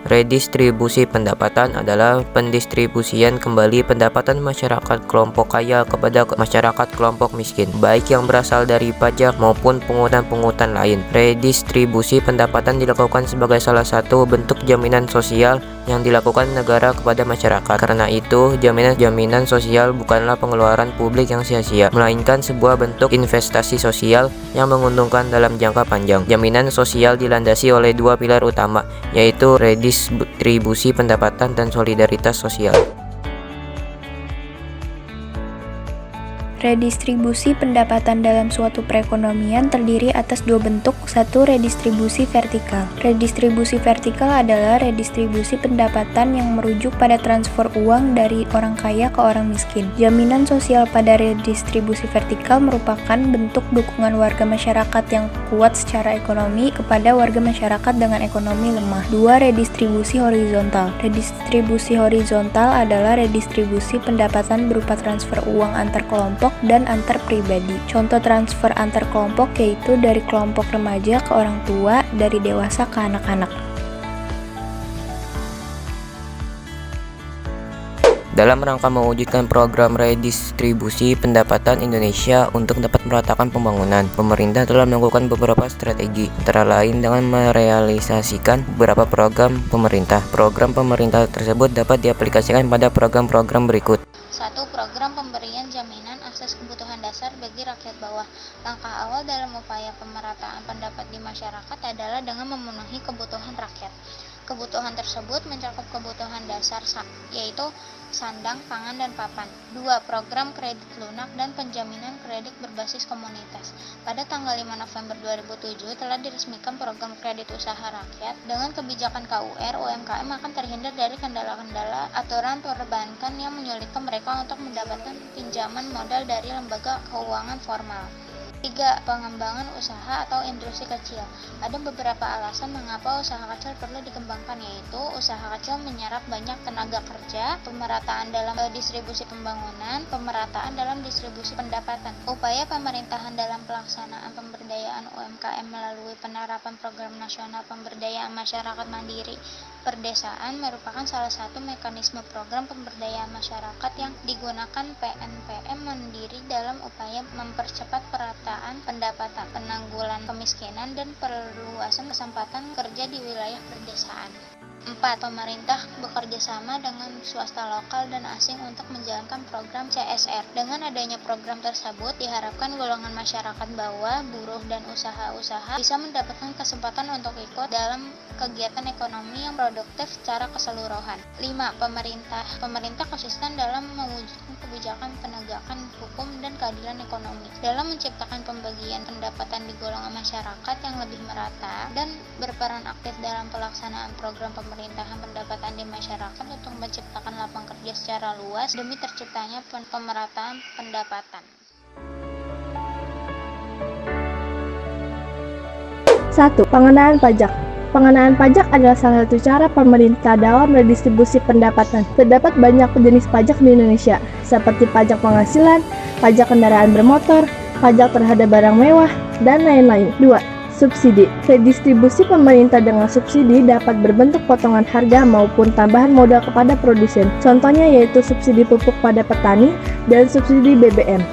Redistribusi pendapatan adalah pendistribusian kembali pendapatan masyarakat kelompok kaya kepada masyarakat kelompok miskin, baik yang berasal dari pajak maupun pungutan-pungutan lain. Redistribusi pendapatan dilakukan sebagai salah satu bentuk jaminan sosial yang dilakukan negara kepada masyarakat. Karena itu, jaminan sosial bukanlah pengeluaran publik yang sia-sia, melainkan sebuah bentuk investasi sosial yang menguntungkan dalam jangka panjang. Jaminan sosial dilandasi oleh dua pilar utama, yaitu redistribusi pendapatan dan solidaritas sosial. Redistribusi pendapatan dalam suatu perekonomian terdiri atas dua bentuk. Satu, redistribusi vertikal. Redistribusi vertikal adalah redistribusi pendapatan yang merujuk pada transfer uang dari orang kaya ke orang miskin. Jaminan sosial pada redistribusi vertikal merupakan bentuk dukungan warga masyarakat yang kuat secara ekonomi kepada warga masyarakat dengan ekonomi lemah. Dua, redistribusi horizontal. Redistribusi horizontal adalah redistribusi pendapatan berupa transfer uang antar kelompok dan antar pribadi. Contoh transfer antar kelompok yaitu dari kelompok remaja ke orang tua, dari dewasa ke anak-anak. Dalam rangka mewujudkan program redistribusi pendapatan Indonesia untuk dapat meratakan pembangunan, pemerintah telah melakukan beberapa strategi, antara lain dengan merealisasikan beberapa program pemerintah. Program pemerintah tersebut dapat diaplikasikan pada program-program berikut. 1. Program pemberian jaminan akses kebutuhan dasar bagi rakyat bawah. Langkah awal dalam upaya pemerataan pendapat di masyarakat adalah dengan memenuhi kebutuhan rakyat. Kebutuhan tersebut mencakup kebutuhan dasar yaitu sandang, pangan, dan papan. 2. Program kredit lunak dan penjaminan kredit berbasis komunitas. Pada tanggal 5 November 2007 telah diresmikan program kredit usaha rakyat. Dengan kebijakan KUR, UMKM akan terhindar dari kendala-kendala aturan perbankan yang menyulitkan mereka untuk mendapatkan pinjaman modal dari lembaga keuangan formal. 3. Pengembangan usaha atau industri kecil. Ada beberapa alasan mengapa usaha kecil perlu dikembangkan, yaitu usaha kecil menyerap banyak tenaga kerja, pemerataan dalam distribusi pembangunan, pemerataan dalam distribusi pendapatan. Upaya pemerintahan dalam pelaksanaan pemberdayaan UMKM melalui penerapan program nasional pemberdayaan masyarakat mandiri perdesaan merupakan salah satu mekanisme program pemberdayaan masyarakat yang digunakan PNPM Mandiri dalam upaya mempercepat perataan pendapatan, penanggulangan kemiskinan, dan perluasan kesempatan kerja di wilayah perdesaan. 4. Pemerintah bekerja sama dengan swasta lokal dan asing untuk menjalankan program CSR. Dengan adanya program tersebut, diharapkan golongan masyarakat bawah, buruh, dan usaha-usaha bisa mendapatkan kesempatan untuk ikut dalam kegiatan ekonomi yang produktif secara keseluruhan. 5. Pemerintah konsisten dalam mewujudkan kebijakan penegakan hukum dan keadilan ekonomi dalam menciptakan pembagian pendapatan di golongan masyarakat yang lebih merata dan berperan aktif dalam pelaksanaan program pemerintahan pendapatan di masyarakat untuk menciptakan lapangan kerja secara luas demi terciptanya pemerataan pendapatan. 1. Pengenaan pajak. Pengenaan pajak adalah salah satu cara pemerintah dalam redistribusi pendapatan. Terdapat banyak jenis pajak di Indonesia, seperti pajak penghasilan, pajak kendaraan bermotor, pajak terhadap barang mewah, dan lain-lain. 2. Subsidi. Redistribusi pemerintah dengan subsidi dapat berbentuk potongan harga maupun tambahan modal kepada produsen. Contohnya yaitu subsidi pupuk pada petani dan subsidi BBM.